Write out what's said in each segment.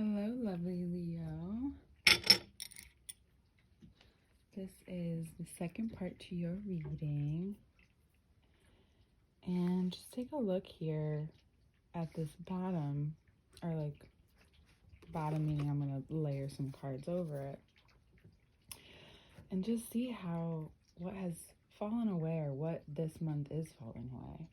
Hello, lovely Leo. This is the second part to your reading. And just take a look here at this bottom, or like bottom meaning I'm going to layer some cards over it. And just see what has fallen away or what this month is falling away.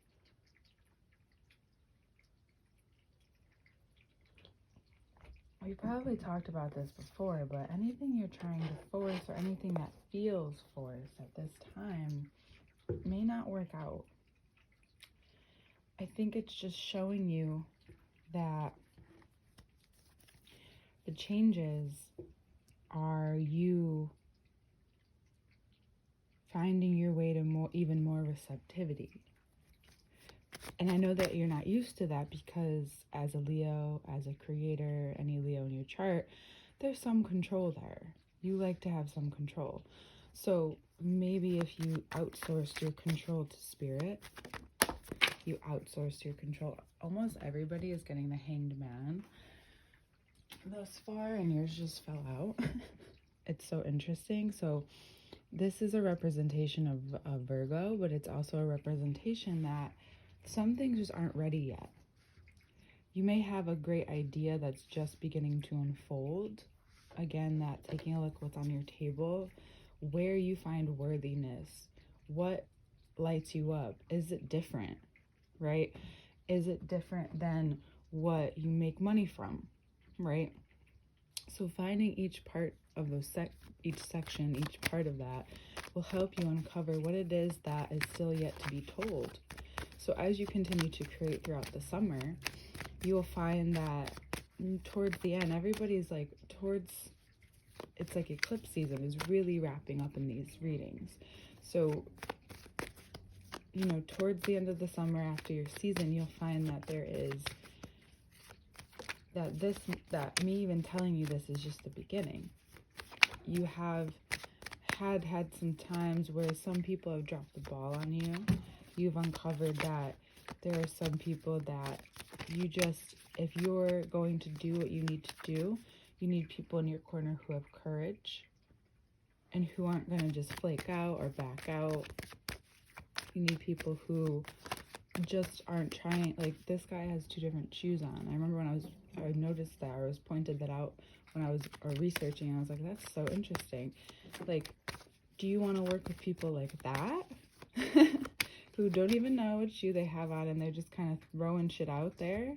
We probably talked about this before, but anything you're trying to force or anything that feels forced at this time may not work out. I think it's just showing you that the changes are you finding your way to even more receptivity. And I know that you're not used to that because as a Leo, as a creator, any Leo in your chart, there's some control there. You like to have some control. So maybe if you outsourced your control to spirit, you outsourced your control. Almost everybody is getting the Hanged Man thus far, and yours just fell out. It's so interesting. So this is a representation of Virgo, but it's also a representation that some things just aren't ready yet. You may have a great idea that's just beginning to unfold. Again, that taking a look what's on your table, where you find worthiness, what lights you up. Is it different, right? Is it different than what you make money from, right? So finding each part of those each section, each part of that will help you uncover what it is that is still yet to be told. So as you continue to create throughout the summer, you will find that towards the end, everybody's like it's like eclipse season is really wrapping up in these readings. So, towards the end of the summer after your season, you'll find that there is that me even telling you this is just the beginning. You have had some times where some people have dropped the ball on you. You've uncovered that there are some people that if you're going to do what you need to do, you need people in your corner who have courage and who aren't going to just flake out or back out. You need people who just aren't trying. Like, this guy has two different shoes on. I remember when I noticed that, or was pointed that out when I was researching. I was like, that's so interesting. Like, do you want to work with people like that? Who don't even know what shoe they have on and they're just kind of throwing shit out there,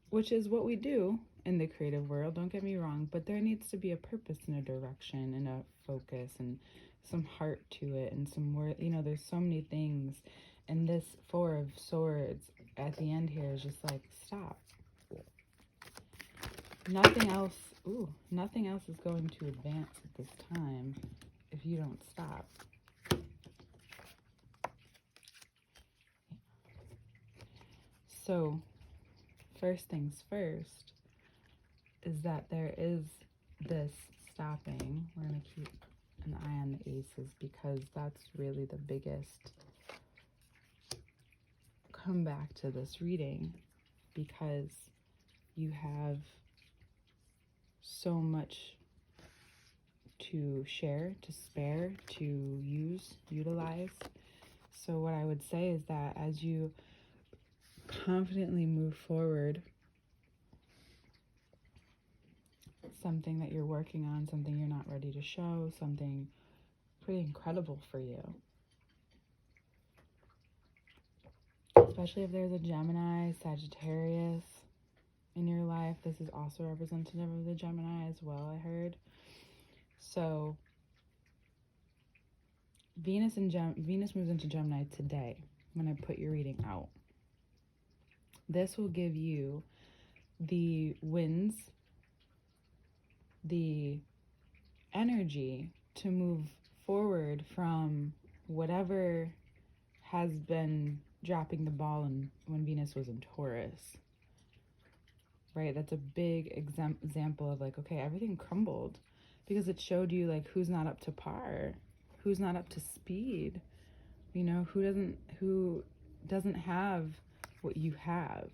which is what we do in the creative world, don't get me wrong, but there needs to be a purpose and a direction and a focus and some heart to it and some word. There's so many things, and this Four of Swords at the end here is just like, stop. Nothing else is going to advance at this time if you don't stop. So, first things first is that there is this stopping. We're going to keep an eye on the aces because that's really the biggest comeback to this reading, because you have so much to share, to spare, to utilize. So what I would say is that as you confidently move forward, something that you're working on, something you're not ready to show, something pretty incredible for you. Especially if there's a Gemini, Sagittarius in your life. This is also representative of the Gemini as well, I heard. So Venus moves into Gemini today when I put your reading out. This will give you the winds, the energy to move forward from whatever has been dropping the ball when Venus was in Taurus, right? That's a big example of like, okay, everything crumbled because it showed you like who's not up to par, who's not up to speed, who doesn't have what you have.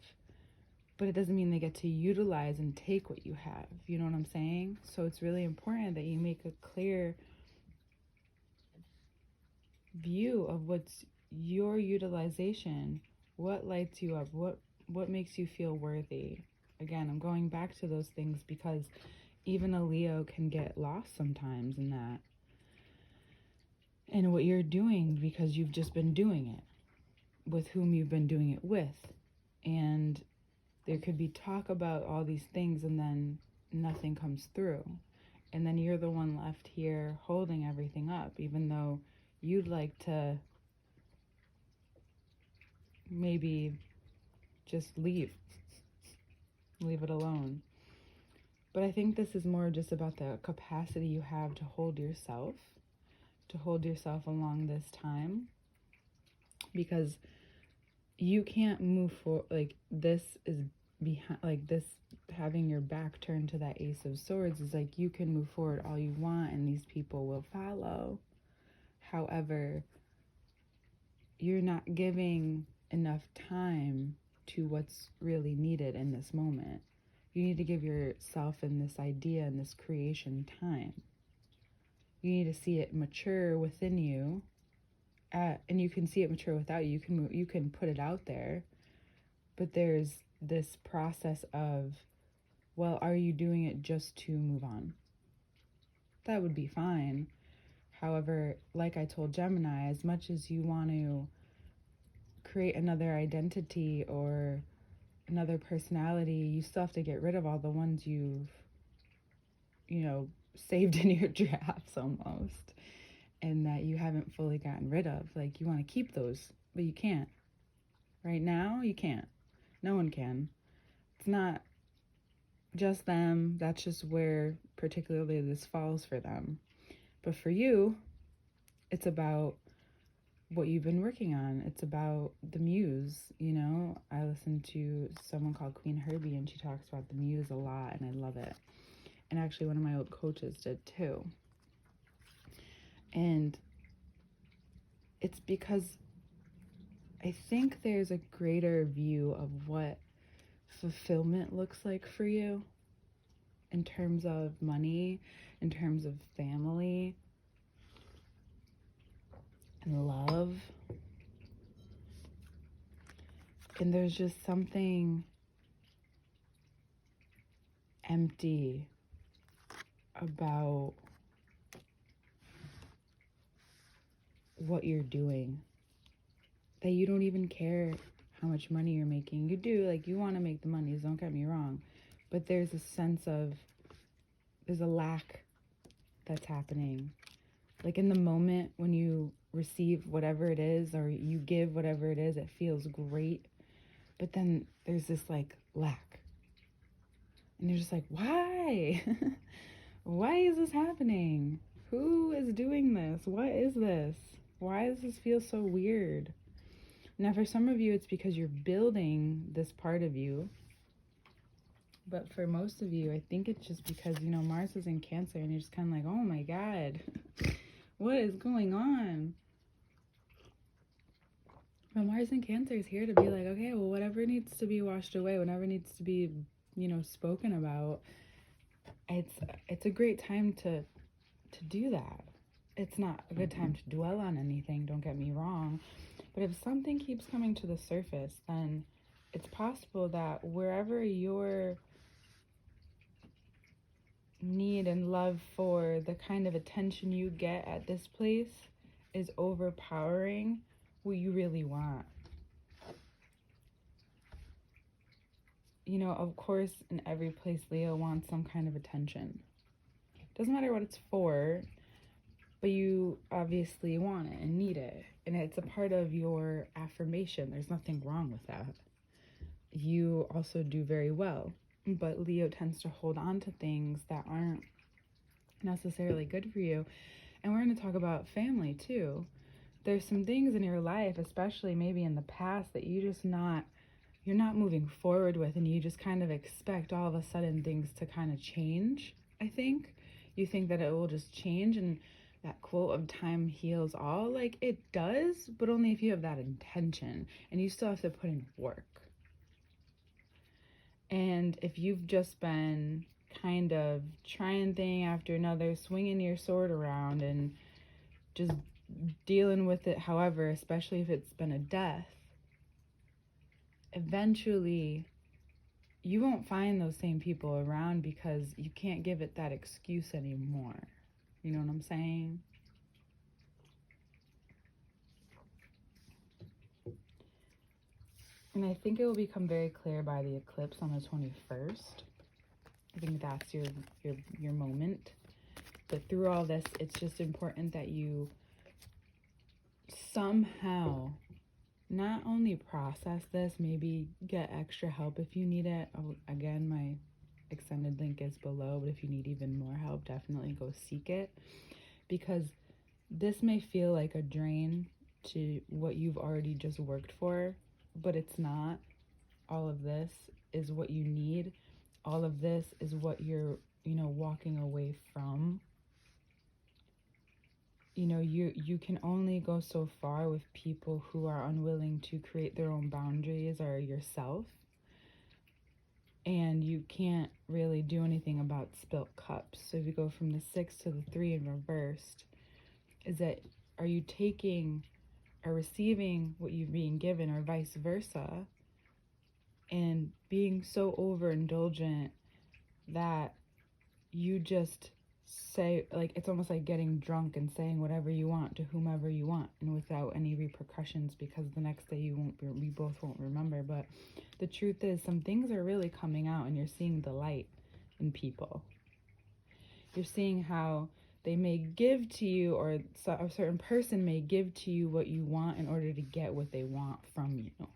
but it doesn't mean they get to utilize and take what you have. You know what I'm saying? So it's really important that you make a clear view of what's your utilization, what lights you up, what makes you feel worthy. Again, I'm going back to those things because even a Leo can get lost sometimes in that, and what you're doing, because you've just been doing it with whom you've been doing it with. And there could be talk about all these things and then nothing comes through. And then you're the one left here holding everything up, even though you'd like to maybe just leave it alone. But I think this is more just about the capacity you have to hold yourself along this time, because you can't move forward. Like, this is behind, like, this having your back turned to that Ace of Swords is like, you can move forward all you want and these people will follow. However, you're not giving enough time to what's really needed in this moment. You need to give yourself and this idea and this creation time. You need to see it mature within you, and you can see it mature without you. You can put it out there, but there's this process of, well, are you doing it just to move on? That would be fine. However, like I told Gemini, as much as you want to create another identity or another personality, you still have to get rid of all the ones you've, saved in your drafts almost, and that you haven't fully gotten rid of. Like, you want to keep those, but you can't. Right now, you can't. No one can. It's not just them. That's just where particularly this falls for them. But for you, it's about what you've been working on. It's about the muse. I listen to someone called Queen Herbie, and she talks about the muse a lot, and I love it. And actually, one of my old coaches did too. And it's because I think there's a greater view of what fulfillment looks like for you in terms of money, in terms of family and love. And there's just something empty about what you're doing, that you don't even care how much money you're making. You do, like, you want to make the money, don't get me wrong, but there's a sense of, there's a lack that's happening. Like, in the moment when you receive whatever it is, or you give whatever it is, it feels great, but then there's this like lack, and you're just like, why? Why is this happening? Who is doing this? What is this? Why does this feel so weird? Now, for some of you, it's because you're building this part of you. But for most of you, I think it's just because, Mars is in Cancer, and you're just kind of like, oh my God, what is going on? But Mars in Cancer is here to be like, okay, well, whatever needs to be washed away, whatever needs to be, spoken about, it's a great time to do that. It's not a good time to dwell on anything, don't get me wrong. But if something keeps coming to the surface, then it's possible that wherever your need and love for the kind of attention you get at this place is overpowering what you really want. Of course, in every place, Leo wants some kind of attention. Doesn't matter what it's for, but you obviously want it and need it. And it's a part of your affirmation. There's nothing wrong with that. You also do very well. But Leo tends to hold on to things that aren't necessarily good for you. And we're going to talk about family too. There's some things in your life, especially maybe in the past, that you're not moving forward with, and you just kind of expect all of a sudden things to kind of change. I think you think that it will just change, and that quote of time heals all, like, it does, but only if you have that intention, and you still have to put in work. And if you've just been kind of trying thing after another, swinging your sword around and just dealing with it, however, especially if it's been a death, eventually you won't find those same people around because you can't give it that excuse anymore. You know what I'm saying? And I think it will become very clear by the eclipse on the 21st. I think that's your moment. But through all this, it's just important that you somehow not only process this, maybe get extra help if you need it. Again, my extended link is below, but if you need even more help, definitely go seek it, because this may feel like a drain to what you've already just worked for, but it's not. All of this is what you need. All of this is what you're, walking away from. You can only go so far with people who are unwilling to create their own boundaries, or yourself. And you can't really do anything about spilt cups. So if you go from the 6 to the 3 in reversed, is that, are you taking or receiving what you're being given, or vice versa, and being so overindulgent that you just say, like, it's almost like getting drunk and saying whatever you want to whomever you want, and without any repercussions, because the next day we both won't remember. But the truth is, some things are really coming out, and you're seeing the light in people. You're seeing how they may give to you, or a certain person may give to you what you want in order to get what they want from you.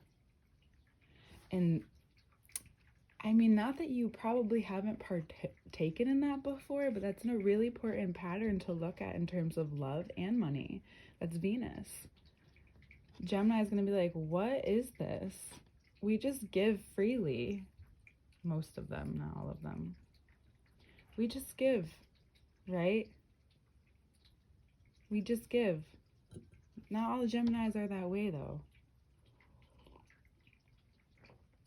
And I mean, not that you probably haven't partaken in that before, but that's a really important pattern to look at in terms of love and money. That's Venus. Gemini is going to be like, what is this? We just give freely. Most of them, not all of them. We just give, right? We just give. Not all Geminis are that way, though.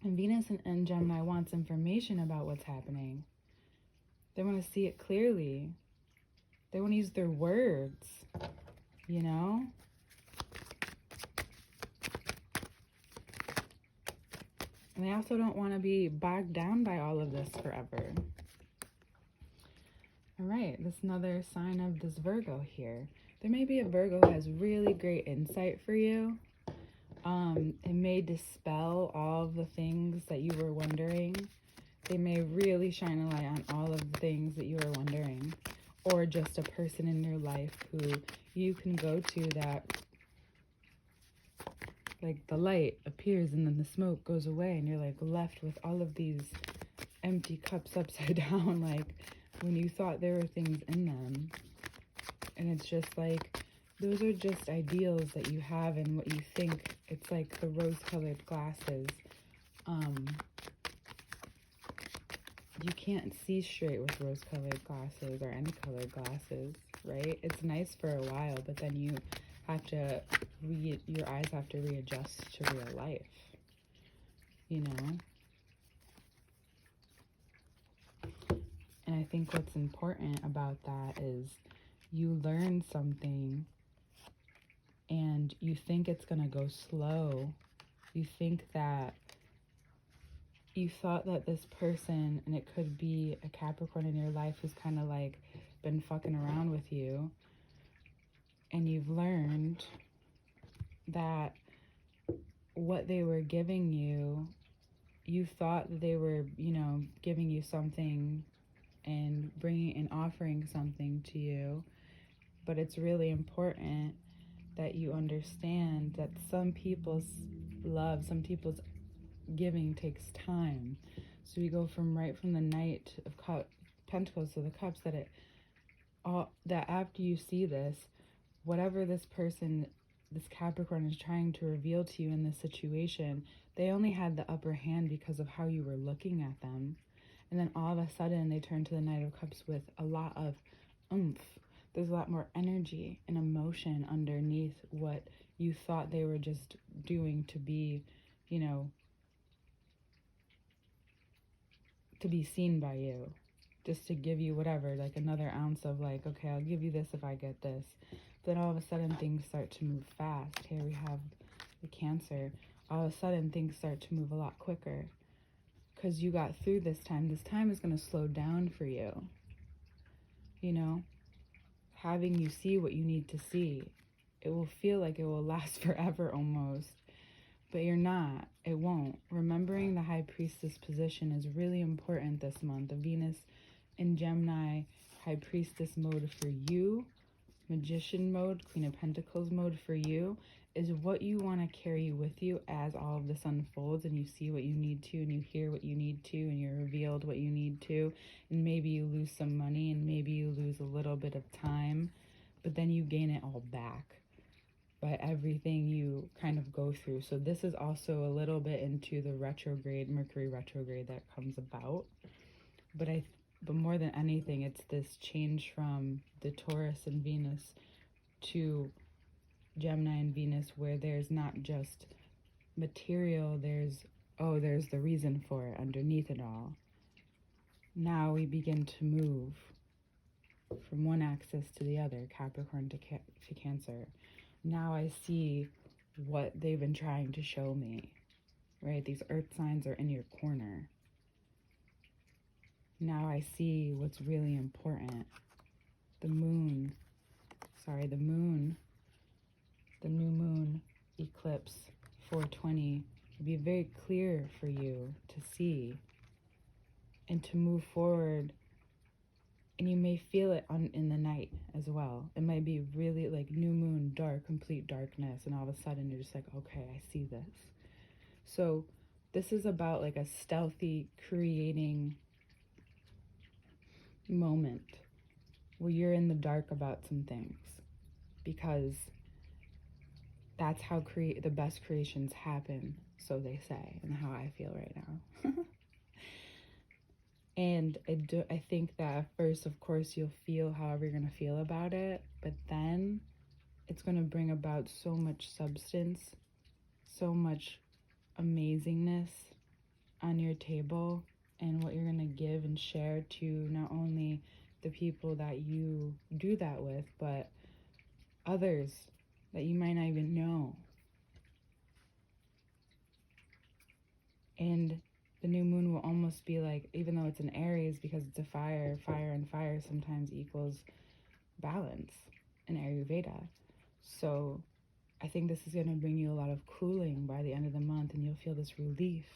And Venus and Gemini wants information about what's happening. They want to see it clearly. They want to use their words, And they also don't want to be bogged down by all of this forever. All right, this is another sign of this Virgo here. There may be a Virgo who has really great insight for you. It may dispel all of the things that you were wondering. They may really shine a light on all of the things that you were wondering. Or just a person in your life who you can go to that, like, the light appears and then the smoke goes away, and you're like left with all of these empty cups upside down, like when you thought there were things in them. And it's just like, those are just ideals that you have and what you think. It's like the rose-colored glasses. You can't see straight with rose-colored glasses or any colored glasses, right? It's nice for a while, but then you have to your eyes have to readjust to real life, And I think what's important about that is you learn something and you think it's gonna go slow. You think that you thought that this person, and it could be a Capricorn in your life, who's kind of like been fucking around with you, and you've learned that what they were giving you, you thought that they were, giving you something and bringing and offering something to you, but it's really important that you understand that some people's love, some people's giving takes time. So we go from the Knight of Pentacles to the Cups, that after you see this, whatever this person, this Capricorn, is trying to reveal to you in this situation, they only had the upper hand because of how you were looking at them. And then all of a sudden they turn to the Knight of Cups with a lot of oomph. There's a lot more energy and emotion underneath what you thought they were just doing to be, to be seen by you, just to give you whatever, like another ounce of like, okay, I'll give you this if I get this. Then all of a sudden things start to move fast. Here we have the Cancer. All of a sudden things start to move a lot quicker because you got through this time. This time is going to slow down for you, you know, having you see what you need to see. It will feel like it will last forever almost, but you're not. It won't. Remembering the High Priestess position is really important this month. The Venus in Gemini High Priestess mode for you, Magician mode, Queen of Pentacles mode for you, is what you want to carry with you as all of this unfolds and you see what you need to and you hear what you need to and you're revealed what you need to, and maybe you lose some money and maybe you lose a little bit of time, but then you gain it all back by everything you kind of go through. So this is also a little bit into the retrograde, Mercury retrograde that comes about. But more than anything, it's this change from the Taurus and Venus to Gemini and Venus, where there's not just material, there's the reason for it underneath it all. Now we begin to move from one axis to the other, Capricorn to Cancer. Now I see what they've been trying to show me, right? These earth signs are in your corner. Now I see what's really important. The new moon eclipse 420 will be very clear for you to see and to move forward. And you may feel it in the night as well. It might be really like new moon, dark, complete darkness, and all of a sudden you're just like, okay, I see this. So this is about like a stealthy creating moment where you're in the dark about some things, because that's how the best creations happen, so they say, and how I feel right now. And I think that at first, of course, you'll feel however you're going to feel about it, but then it's going to bring about so much substance, so much amazingness on your table, and what you're going to give and share to not only the people that you do that with, but others that you might not even know. And the new moon will almost be like, even though it's in Aries, because it's a fire and fire sometimes equals balance in Ayurveda. So I think this is going to bring you a lot of cooling by the end of the month, and you'll feel this relief,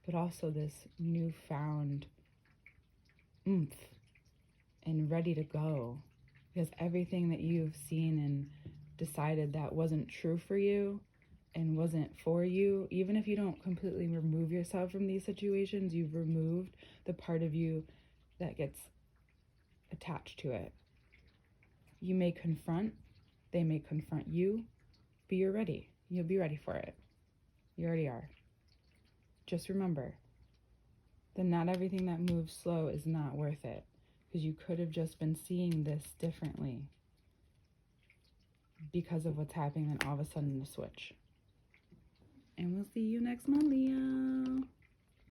but also this newfound oomph and ready to go, because everything that you've seen and decided that wasn't true for you and wasn't for you, even if you don't completely remove yourself from these situations, you've removed the part of you that gets attached to it. You may confront, they may confront you, but you're ready. You'll be ready for it. You already are. Just remember that not everything that moves slow is not worth it, because you could have just been seeing this differently because of what's happening, and all of a sudden the switch. And we'll see you next month, Leo.